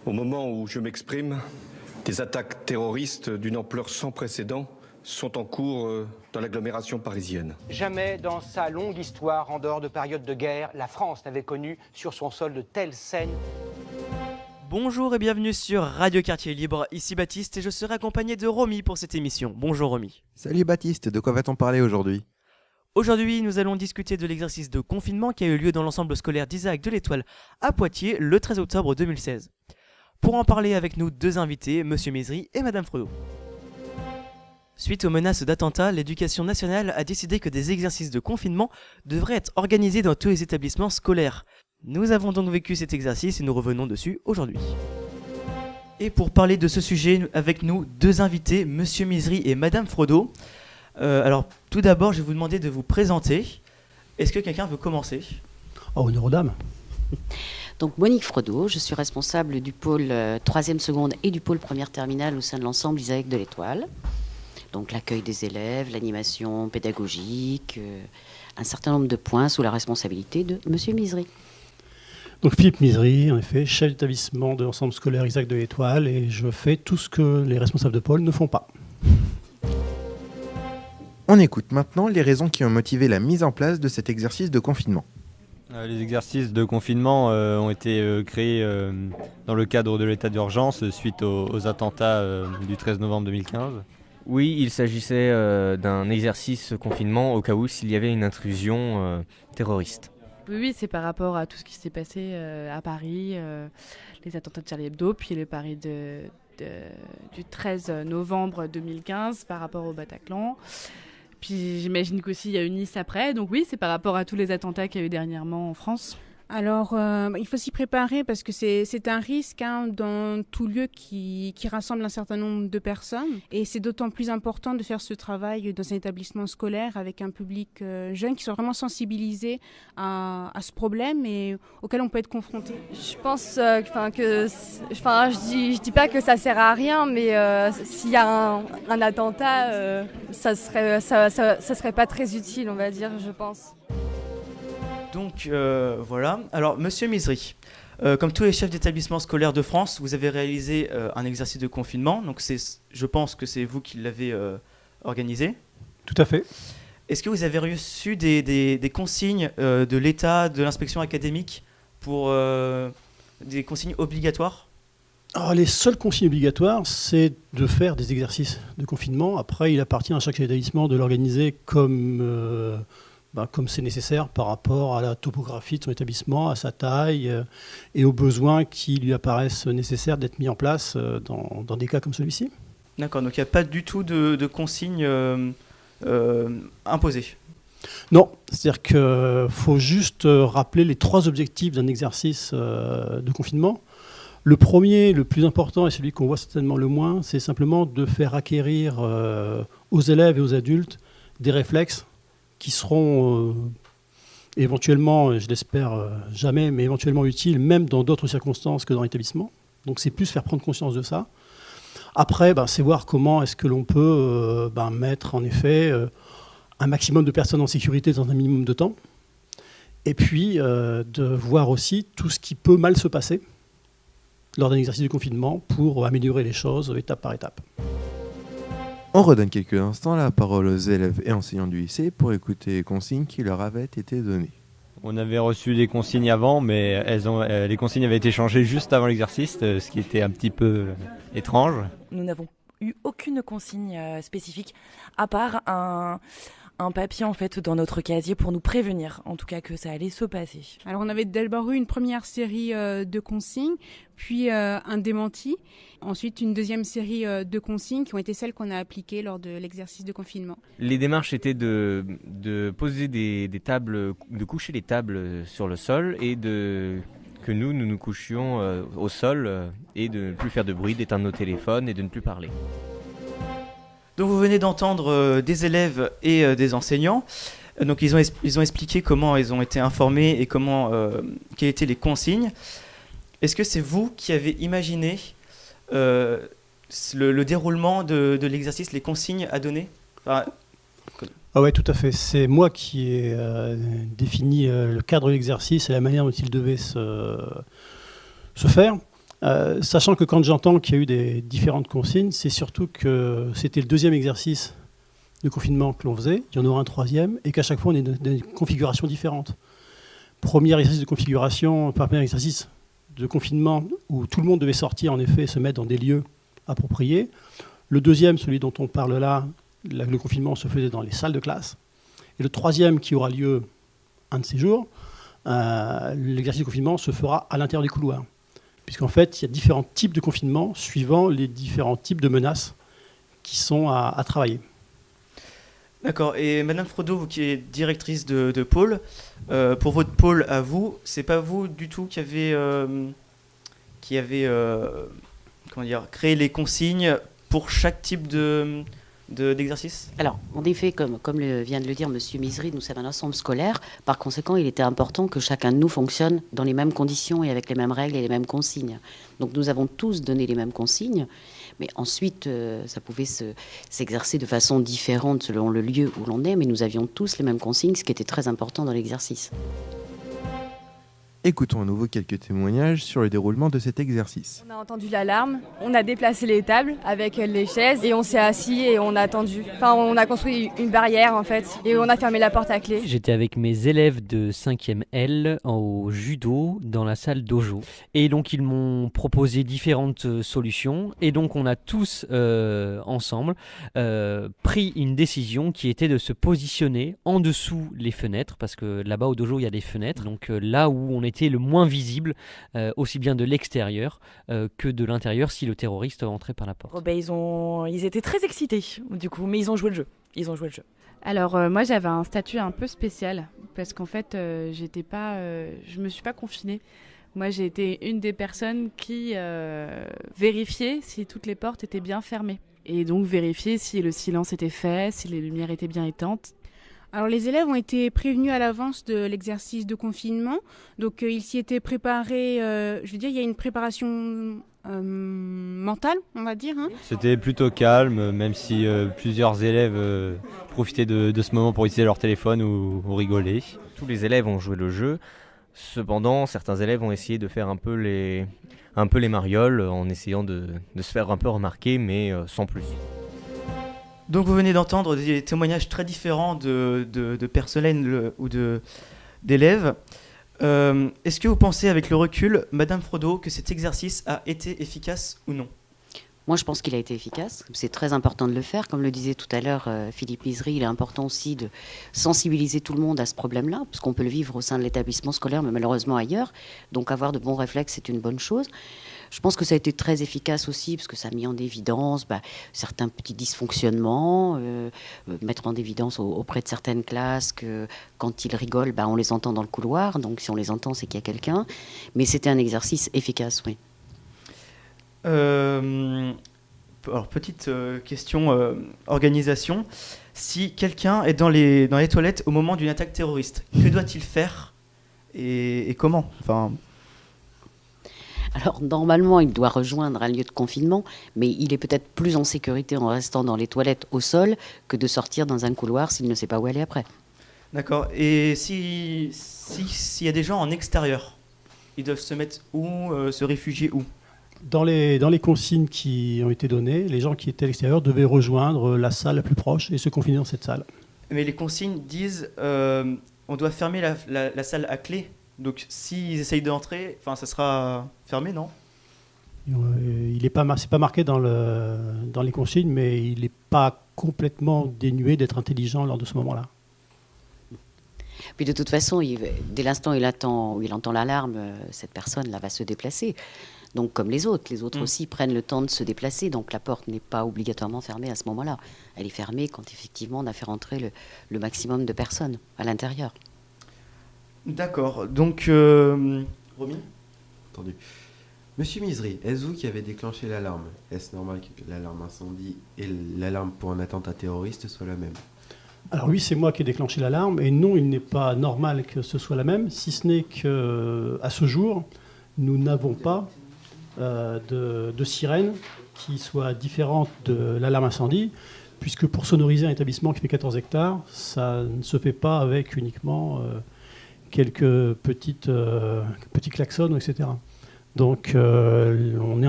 Au moment où je m'exprime, des attaques terroristes d'une ampleur sans précédent sont en cours dans l'agglomération parisienne. Jamais dans sa longue histoire, en dehors de périodes de guerre, la France n'avait connu sur son sol de telles scènes. Bonjour et bienvenue sur Radio Quartier Libre, ici Baptiste et je serai accompagné de Romy pour cette émission. Bonjour Romy. Salut Baptiste, de quoi va-t-on parler aujourd'hui ? Aujourd'hui, nous allons discuter de l'exercice de confinement qui a eu lieu dans l'ensemble scolaire d'Isaac de l'Étoile à Poitiers le 13 octobre 2016. Pour en parler avec nous, deux invités, Monsieur Mézery et Madame Fredo. Suite aux menaces d'attentats, l'Éducation nationale a décidé que des exercices de confinement devraient être organisés dans tous les établissements scolaires. Nous avons donc vécu cet exercice et nous revenons dessus aujourd'hui. Et pour parler de ce sujet, avec nous, deux invités, Monsieur Mézery et Madame Fredo. Alors, tout d'abord, je vais vous demander de vous présenter. Est-ce que quelqu'un veut commencer ? Honneur aux dames. Donc Monique Fredo, je suis responsable du pôle 3e seconde et du pôle première terminale au sein de l'ensemble Isaac de l'Étoile. Donc l'accueil des élèves, l'animation pédagogique, un certain nombre de points sous la responsabilité de Monsieur Mézery. Donc Philippe Mézery, en effet, chef d'établissement de l'ensemble scolaire Isaac de l'Étoile, et je fais tout ce que les responsables de pôle ne font pas. On écoute maintenant les raisons qui ont motivé la mise en place de cet exercice de confinement. Les exercices de confinement ont été créés dans le cadre de l'état d'urgence suite aux attentats du 13 novembre 2015. Oui, il s'agissait d'un exercice confinement au cas où s'il y avait une intrusion terroriste. Oui, c'est par rapport à tout ce qui s'est passé à Paris, les attentats de Charlie Hebdo, puis le Paris du 13 novembre 2015 par rapport au Bataclan. Puis j'imagine qu'aussi il y a eu Nice après, donc oui, c'est par rapport à tous les attentats qu'il y a eu dernièrement en France. Alors, il faut s'y préparer parce que c'est un risque dans tout lieu qui rassemble un certain nombre de personnes. Et c'est d'autant plus important de faire ce travail dans un établissement scolaire avec un public jeune qui soit vraiment sensibilisé à ce problème et auquel on peut être confronté. Je pense je dis pas que ça sert à rien, mais s'il y a un attentat, ça serait pas très utile, on va dire, je pense. Donc voilà, alors Monsieur Mézery, comme tous les chefs d'établissement scolaire de France, vous avez réalisé un exercice de confinement, donc je pense que c'est vous qui l'avez organisé. Tout à fait. Est-ce que vous avez reçu des consignes de l'État, de l'inspection académique pour des consignes obligatoires ? Alors, les seules consignes obligatoires, c'est de faire des exercices de confinement. Après, il appartient à chaque établissement de l'organiser comme c'est nécessaire par rapport à la topographie de son établissement, à sa taille et aux besoins qui lui apparaissent nécessaires d'être mis en place dans des cas comme celui-ci. D'accord, donc il n'y a pas du tout de consignes imposées. Non, c'est-à-dire qu'il faut juste rappeler les trois objectifs d'un exercice de confinement. Le premier, le plus important et celui qu'on voit certainement le moins, c'est simplement de faire acquérir aux élèves et aux adultes des réflexes qui seront éventuellement, je l'espère jamais, mais éventuellement utiles, même dans d'autres circonstances que dans l'établissement. Donc c'est plus faire prendre conscience de ça. Après, c'est voir comment est-ce que l'on peut mettre en effet un maximum de personnes en sécurité dans un minimum de temps. Et puis de voir aussi tout ce qui peut mal se passer lors d'un exercice de confinement pour améliorer les choses étape par étape. On redonne quelques instants la parole aux élèves et enseignants du lycée pour écouter les consignes qui leur avaient été données. On avait reçu des consignes avant, mais les consignes avaient été changées juste avant l'exercice, ce qui était un petit peu étrange. Nous n'avons eu aucune consigne spécifique, à part un papier en fait dans notre casier pour nous prévenir, en tout cas que ça allait se passer. Alors on avait d'abord eu une première série de consignes, puis un démenti, ensuite une deuxième série de consignes qui ont été celles qu'on a appliquées lors de l'exercice de confinement. Les démarches étaient de poser des tables, de coucher les tables sur le sol et que nous couchions au sol et de ne plus faire de bruit, d'éteindre nos téléphones et de ne plus parler. Donc vous venez d'entendre des élèves et des enseignants. Donc ils ont expliqué comment ils ont été informés et quelles étaient les consignes. Est-ce que c'est vous qui avez imaginé le déroulement de l'exercice, les consignes à donner ? Ah ouais, tout à fait. C'est moi qui ai défini le cadre de l'exercice et la manière dont il devait se faire. Sachant que quand j'entends qu'il y a eu des différentes consignes, c'est surtout que c'était le deuxième exercice de confinement que l'on faisait, il y en aura un troisième, et qu'à chaque fois on est dans des configurations différentes. Premier exercice de confinement où tout le monde devait sortir, en effet, se mettre dans des lieux appropriés. Le deuxième, celui dont on parle là, le confinement se faisait dans les salles de classe. Et le troisième, qui aura lieu un de ces jours, l'exercice de confinement se fera à l'intérieur des couloirs. Puisqu'en fait, il y a différents types de confinement suivant les différents types de menaces qui sont à travailler. D'accord. Et Madame Frodot, vous qui êtes directrice de pôle, pour votre pôle à vous, c'est pas vous du tout qui avez créé les consignes pour chaque type d'exercice ? Alors, en effet, comme vient de le dire M. Misery, nous sommes un ensemble scolaire. Par conséquent, il était important que chacun de nous fonctionne dans les mêmes conditions et avec les mêmes règles et les mêmes consignes. Donc, nous avons tous donné les mêmes consignes. Mais ensuite, ça pouvait s'exercer de façon différente selon le lieu où l'on est. Mais nous avions tous les mêmes consignes, ce qui était très important dans l'exercice. Écoutons à nouveau quelques témoignages sur le déroulement de cet exercice. On a entendu l'alarme, on a déplacé les tables avec les chaises et on s'est assis et on a attendu. Enfin, on a construit une barrière en fait et on a fermé la porte à clé. J'étais avec mes élèves de 5e L au judo dans la salle dojo. Et donc ils m'ont proposé différentes solutions et donc on a tous ensemble pris une décision qui était de se positionner en dessous les fenêtres parce que là-bas au dojo il y a des fenêtres. Donc là où on était le moins visible, aussi bien de l'extérieur que de l'intérieur si le terroriste entrait par la porte. Oh, ils étaient très excités du coup, mais ils ont joué le jeu. Alors moi j'avais un statut un peu spécial parce qu'en fait je me suis pas confinée. Moi j'ai été une des personnes qui vérifiait si toutes les portes étaient bien fermées et donc vérifier si le silence était fait, si les lumières étaient bien éteintes. Alors les élèves ont été prévenus à l'avance de l'exercice de confinement, donc ils s'y étaient préparés, il y a une préparation mentale, on va dire. C'était plutôt calme, même si plusieurs élèves profitaient de ce moment pour utiliser leur téléphone ou rigoler. Tous les élèves ont joué le jeu, cependant certains élèves ont essayé de faire un peu les marioles en essayant de se faire un peu remarquer, mais sans plus. Donc vous venez d'entendre des témoignages très différents de personnels ou d'élèves. Est-ce que vous pensez avec le recul, Madame Frodot, que cet exercice a été efficace ou non ? Moi, je pense qu'il a été efficace. C'est très important de le faire. Comme le disait tout à l'heure Philippe Misery, il est important aussi de sensibiliser tout le monde à ce problème-là, parce qu'on peut le vivre au sein de l'établissement scolaire, mais malheureusement ailleurs. Donc avoir de bons réflexes, c'est une bonne chose. Je pense que ça a été très efficace aussi, parce que ça a mis en évidence certains petits dysfonctionnements, mettre en évidence auprès de certaines classes que quand ils rigolent, on les entend dans le couloir. Donc si on les entend, c'est qu'il y a quelqu'un. Mais c'était un exercice efficace, oui. Alors, petite question organisation. Si quelqu'un est dans les toilettes au moment d'une attaque terroriste, que doit-il faire et comment ? Alors, normalement, il doit rejoindre un lieu de confinement, mais il est peut-être plus en sécurité en restant dans les toilettes au sol que de sortir dans un couloir s'il ne sait pas où aller après. D'accord. Et s'il y a des gens en extérieur, ils doivent se mettre où, se réfugier où ? Dans les consignes qui ont été données, les gens qui étaient à l'extérieur devaient rejoindre la salle la plus proche et se confiner dans cette salle. Mais les consignes disent on doit fermer la salle à clé. Donc s'ils essayent d'entrer, ça sera fermé, non ? C'est pas marqué dans les consignes, mais il n'est pas complètement dénué d'être intelligent lors de ce moment-là. Puis de toute façon, dès l'instant où il entend l'alarme, cette personne-là va se déplacer. Donc comme les autres aussi prennent le temps de se déplacer. Donc la porte n'est pas obligatoirement fermée à ce moment-là. Elle est fermée quand effectivement on a fait rentrer le maximum de personnes à l'intérieur. D'accord. Donc, Romy ? Entendu. Monsieur Misery, est-ce vous qui avez déclenché l'alarme ? Est-ce normal que l'alarme incendie et l'alarme pour un attentat terroriste soient la même ? Alors oui, c'est moi qui ai déclenché l'alarme. Et non, il n'est pas normal que ce soit la même, si ce n'est qu'à ce jour, nous n'avons pas de sirène qui soit différente de l'alarme incendie, puisque pour sonoriser un établissement qui fait 14 hectares, ça ne se fait pas avec uniquement quelques petits klaxons, etc. Donc on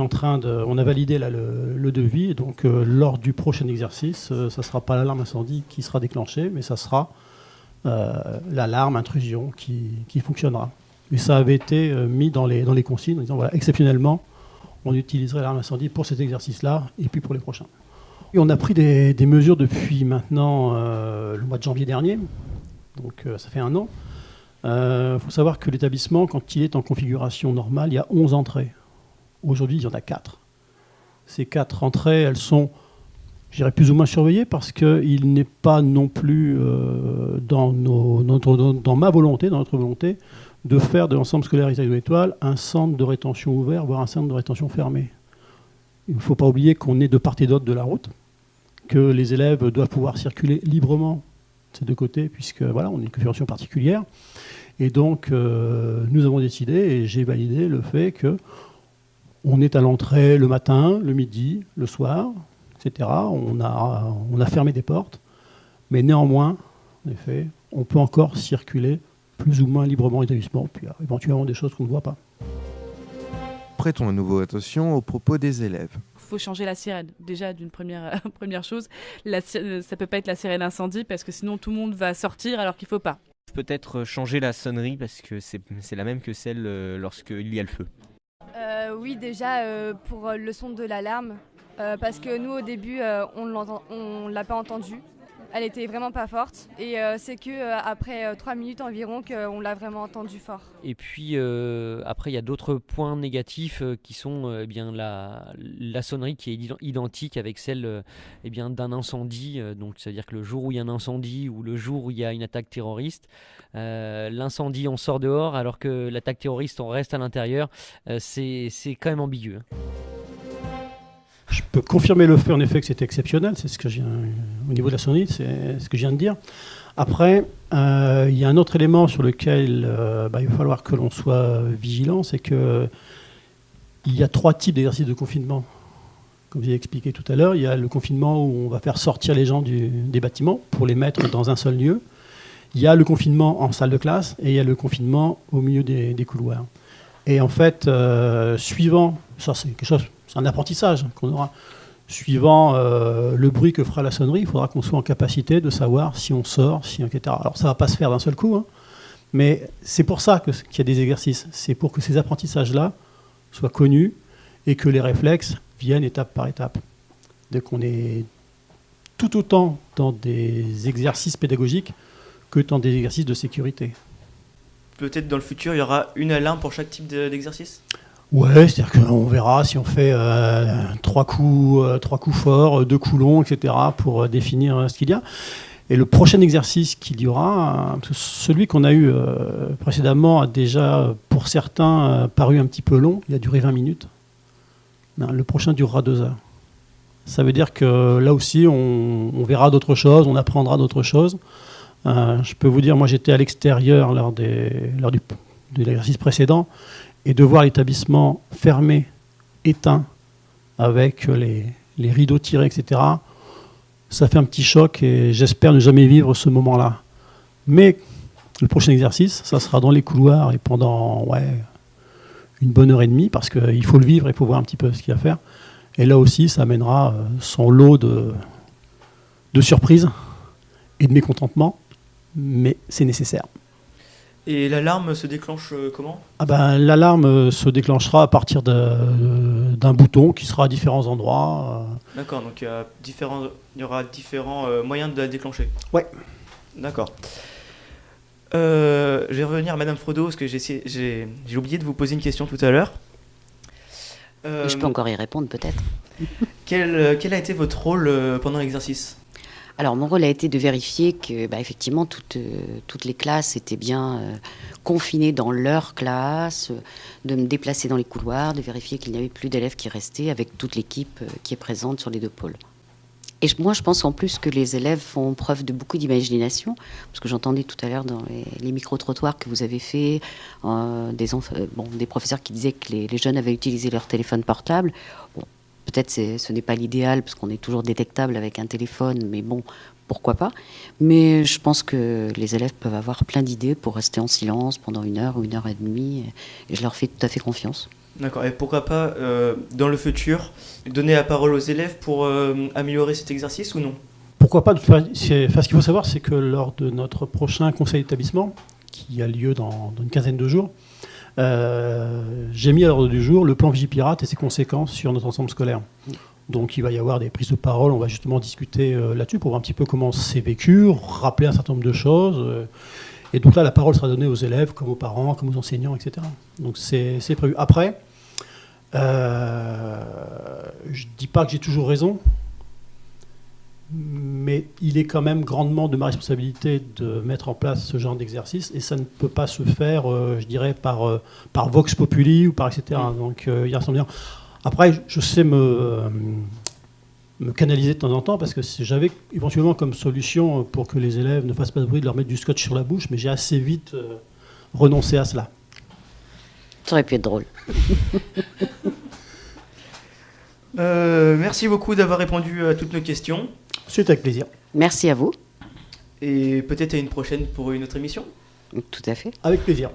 a validé là, le devis, et donc lors du prochain exercice, ça ne sera pas l'alarme incendie qui sera déclenchée, mais ça sera l'alarme intrusion qui fonctionnera. Et ça avait été mis dans les consignes en disant voilà, exceptionnellement, on utiliserait l'alarme incendie pour cet exercice-là et puis pour les prochains. Et on a pris des mesures depuis maintenant le mois de janvier dernier, donc ça fait 1 an. Il faut savoir que l'établissement, quand il est en configuration normale, il y a 11 entrées. Aujourd'hui, il y en a 4. Ces 4 entrées, elles sont, je dirais, plus ou moins surveillées parce qu'il n'est pas non plus dans ma volonté, dans notre volonté, de faire de l'ensemble scolaire Isaac de l'Étoile un centre de rétention ouvert, voire un centre de rétention fermé. Il ne faut pas oublier qu'on est de part et d'autre de la route, que les élèves doivent pouvoir circuler librement de ces deux côtés, puisque voilà, on est une configuration particulière. Et donc, nous avons décidé, et j'ai validé le fait qu'on est à l'entrée le matin, le midi, le soir, etc. On a fermé des portes, mais néanmoins, en effet, on peut encore circuler plus ou moins librement l'établissement, puis il y a éventuellement des choses qu'on ne voit pas. Prêtons à nouveau attention aux propos des élèves. Il faut changer la sirène. Déjà, d'une première chose, ça ne peut pas être la sirène incendie parce que sinon tout le monde va sortir alors qu'il ne faut pas. Peut-être changer la sonnerie parce que c'est la même que celle lorsqu'il y a le feu. Oui, déjà pour le son de l'alarme, parce que nous au début on ne l'a pas entendu. Elle était vraiment pas forte et c'est que après 3 minutes environ qu'on l'a vraiment entendu fort. Et puis après il y a d'autres points négatifs qui sont bien la sonnerie qui est identique avec celle bien d'un incendie. Donc c'est-à-dire que le jour où il y a un incendie ou le jour où il y a une attaque terroriste, l'incendie on sort dehors alors que l'attaque terroriste on reste à l'intérieur. C'est quand même ambigu. Je peux confirmer le fait en effet que c'était exceptionnel, c'est ce que au niveau de la sonnerie, c'est ce que je viens de dire. Après, il y a un autre élément sur lequel il va falloir que l'on soit vigilant, c'est qu'il y a 3 types d'exercices de confinement. Comme j'ai expliqué tout à l'heure, il y a le confinement où on va faire sortir les gens des bâtiments pour les mettre dans un seul lieu. Il y a le confinement en salle de classe et il y a le confinement au milieu des couloirs. Et en fait, suivant, ça c'est quelque chose... C'est un apprentissage qu'on aura. Suivant le bruit que fera la sonnerie, il faudra qu'on soit en capacité de savoir si on sort, etc. Alors ça ne va pas se faire d'un seul coup, hein, mais c'est pour ça qu'il y a des exercices. C'est pour que ces apprentissages-là soient connus et que les réflexes viennent étape par étape. Donc on est tout autant dans des exercices pédagogiques que dans des exercices de sécurité. Peut-être dans le futur, il y aura une alarme pour chaque type d'exercice ? Ouais, c'est-à-dire qu'on verra si on fait 3 coups forts, 2 coups longs, etc. pour définir ce qu'il y a. Et le prochain exercice qu'il y aura, celui qu'on a eu précédemment a déjà, pour certains, paru un petit peu long. Il a duré 20 minutes. Non, le prochain durera 2 heures. Ça veut dire que là aussi, on verra d'autres choses, on apprendra d'autres choses. Je peux vous dire, moi j'étais à l'extérieur lors de l'exercice précédent. Et de voir l'établissement fermé, éteint, avec les rideaux tirés, etc., ça fait un petit choc et j'espère ne jamais vivre ce moment-là. Mais le prochain exercice, ça sera dans les couloirs et pendant une bonne heure et demie, parce qu'il faut le vivre, il faut voir un petit peu ce qu'il y a à faire. Et là aussi, ça amènera son lot de surprises et de mécontentement, mais c'est nécessaire. Et l'alarme se déclenche comment ? L'alarme se déclenchera à partir d'un bouton qui sera à différents endroits. D'accord, donc il y aura différents moyens de la déclencher. Ouais. D'accord. Je vais revenir à Madame Frodo, parce que j'ai oublié de vous poser une question tout à l'heure. Je peux encore y répondre peut-être. Quel a été votre rôle pendant l'exercice ? Alors, mon rôle a été de vérifier que, effectivement, toutes les classes étaient bien confinées dans leur classe, de me déplacer dans les couloirs, de vérifier qu'il n'y avait plus d'élèves qui restaient avec toute l'équipe qui est présente sur les 2 pôles. Et moi, je pense en plus que les élèves font preuve de beaucoup d'imagination, parce que j'entendais tout à l'heure dans les micro-trottoirs que vous avez fait, des professeurs qui disaient que les jeunes avaient utilisé leur téléphone portable. Bon, peut-être ce n'est pas l'idéal, parce qu'on est toujours détectable avec un téléphone, mais bon, pourquoi pas. Mais je pense que les élèves peuvent avoir plein d'idées pour rester en silence pendant 1 heure ou 1 heure et demie, et je leur fais tout à fait confiance. D'accord, et pourquoi pas, dans le futur, donner la parole aux élèves pour améliorer cet exercice ou non? Pourquoi pas? Ce qu'il faut savoir, c'est que lors de notre prochain conseil d'établissement, qui a lieu dans une quinzaine de jours, j'ai mis à l'ordre du jour le plan Vigipirate et ses conséquences sur notre ensemble scolaire. Donc il va y avoir des prises de parole, on va justement discuter là-dessus pour voir un petit peu comment c'est vécu, rappeler un certain nombre de choses. Et donc là, la parole sera donnée aux élèves, comme aux parents, comme aux enseignants, etc. Donc c'est prévu. Après, je ne dis pas que j'ai toujours raison, mais il est quand même grandement de ma responsabilité de mettre en place ce genre d'exercice, et ça ne peut pas se faire, je dirais, par vox populi ou par etc. Donc il y a un certain nombre. Après, je sais me canaliser de temps en temps, parce que j'avais éventuellement comme solution pour que les élèves ne fassent pas de bruit de leur mettre du scotch sur la bouche, mais j'ai assez vite renoncé à cela. Ça aurait pu être drôle. Merci beaucoup d'avoir répondu à toutes nos questions. C'est avec plaisir. Merci à vous. Et peut-être à une prochaine pour une autre émission. Tout à fait. Avec plaisir.